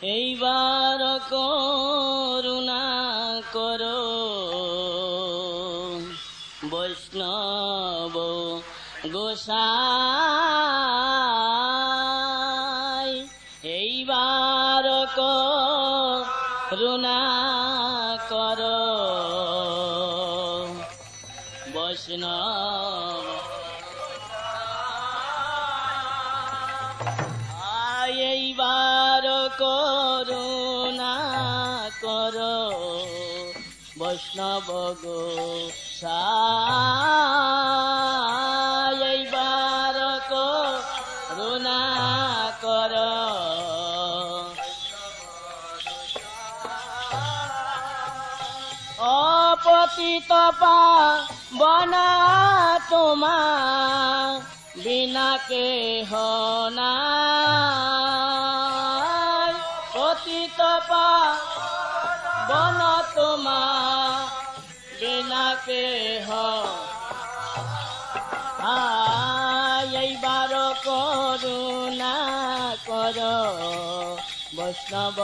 এইবার করুণা করো বৈষ্ণব গোসাই, এইবার করুণা করো বৈষ্ণব, এইবার করুণা করো বৈষ্ণব গোসাই, এইবার করুণা করো অপতিত পাবনা তোমার বিনা কেহ নাই, পতিত পাবন তোমার বিনা কেহ এইবার করুণা করো বৈষ্ণব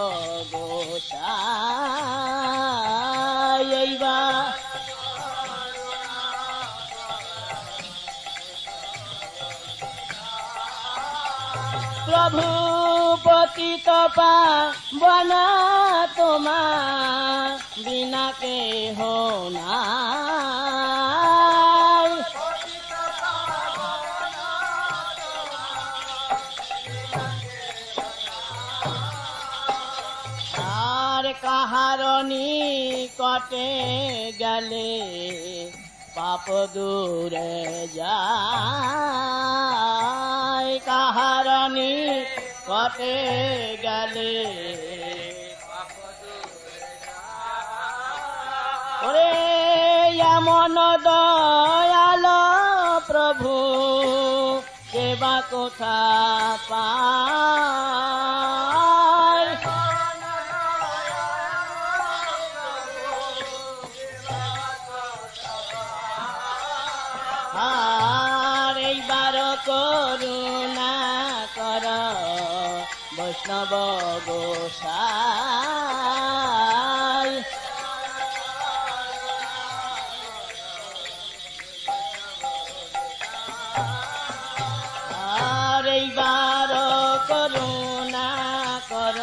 গোসাই, এইবার প্রভু পতিত পাবনা তোমার বিনা কেহ নাই, আর কাহার নিকটে গেলে পাপ দূরে যায়, কাহার নিকটে গেলে ওরে এমন দয়াল প্রভু সেবা কোথা পায়, আর এইবার করুণা কর বৈষ্ণব গোসাই, আর এইবার করুণা কর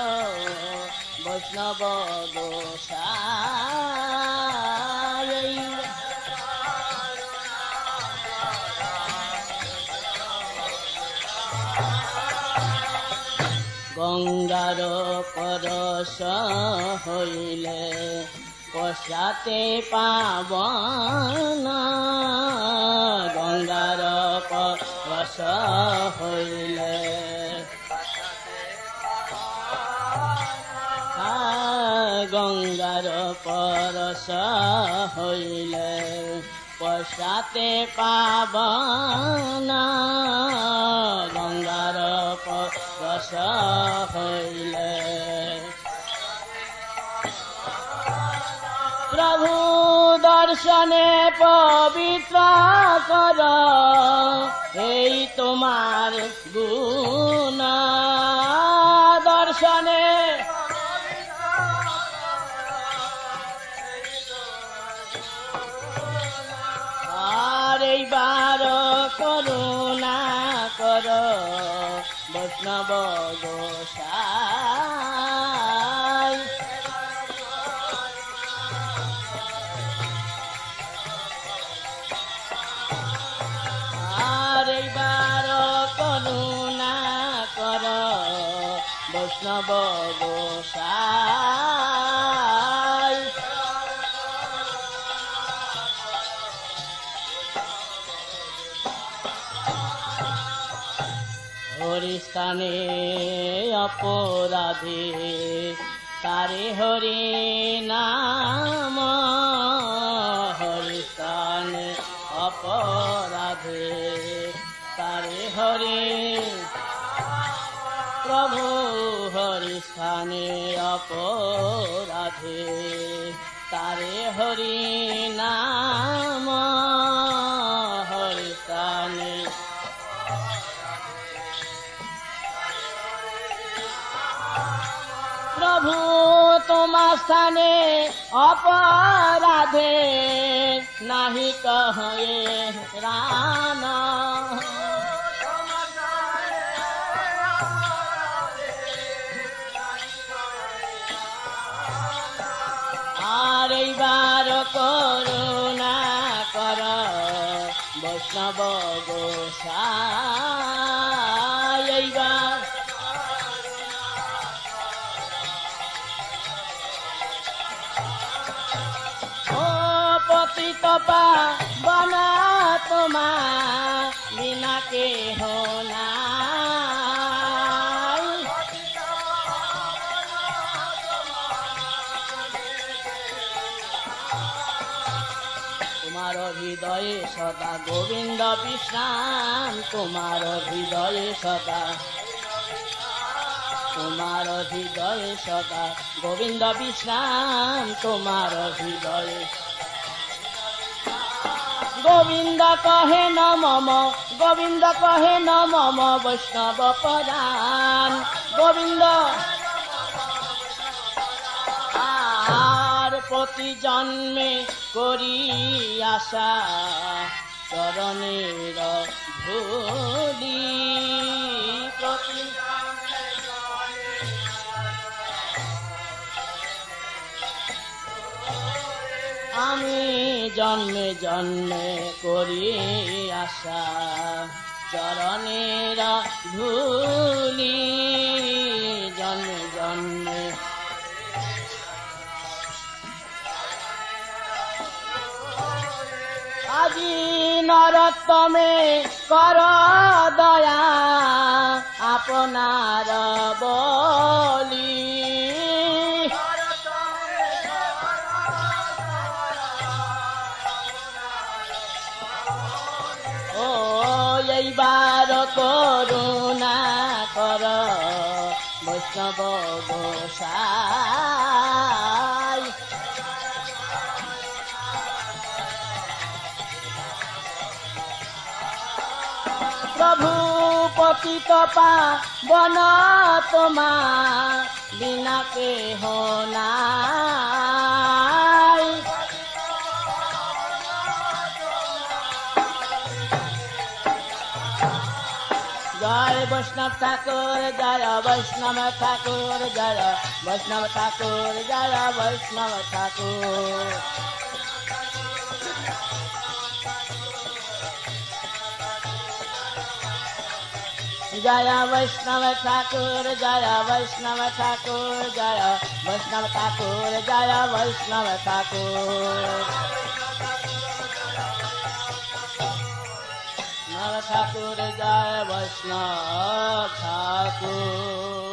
বৈষ্ণব গোসাই, গঙ্গার পরশ হইলে পশ্চাতে পাবন, গঙ্গার পরশ হইলে গঙ্গার পরশ হইলে পশ্চাতে পাবন, গঙ্গার পরশ হইলে প্রভু দর্শনে পবিত্র কর এই তোমার গুণ, দর্শনে আর এইবার করুণা কর বৈষ্ণব গোসাই, আর এইবার করুণা কর বৈষ্ণব গোসাই, হরিস্থানে অপরাধী তারে হরি নাম, হরিস্থানে অপরাধী তারে হরি প্রভু, হরিস্থানে অপরাধী তারে হরি নাম, হরিস্থানে প্রভু তোমার স্থানে অপরাধে নাহি কহে রান আর এইবার করুণা কর বৈষ্ণব গোসাই এইবার ও পতিত পাবন তোমার বিনা কেহ নাই তোমার হৃদয়ে সদা গোবিন্দ বিশ্রাম তোমার হৃদয়ে সদা তোমার হৃদয়ে সদা গোবিন্দ বিশ্রাম তোমার হৃদয়ে গোবিন্দ কহে ন মম গোবিন্দ কহে ন মম বৈষ্ণব পরাণ গোবিন্দ আর প্রতি জন্মে করি আশা চরণের ধূলি প্রতি আমি জন্মে জন্মে করি আশা চরণের ধূলি জন্মে জন্মে আজি নরোত্তমে কর দয়া আপনার বলি ও এইবার করুণা কর বৈষ্ণব গোসাই প্রভু পতিত পাবন তোমার বিনা কেহ নাই জয় বৈষ্ণব ঠাকুর জয় বৈষ্ণব ঠাকুর জয় বৈষ্ণব ঠাকুর জয় বৈষ্ণব ঠাকুর जय वैष्णव ठाकुर जय वैष्णव ठाकुर जय वैष्णव ठाकुर जय वैष्णव ठाकुर नव ठाकुर जय वैष्णव ठाकुर।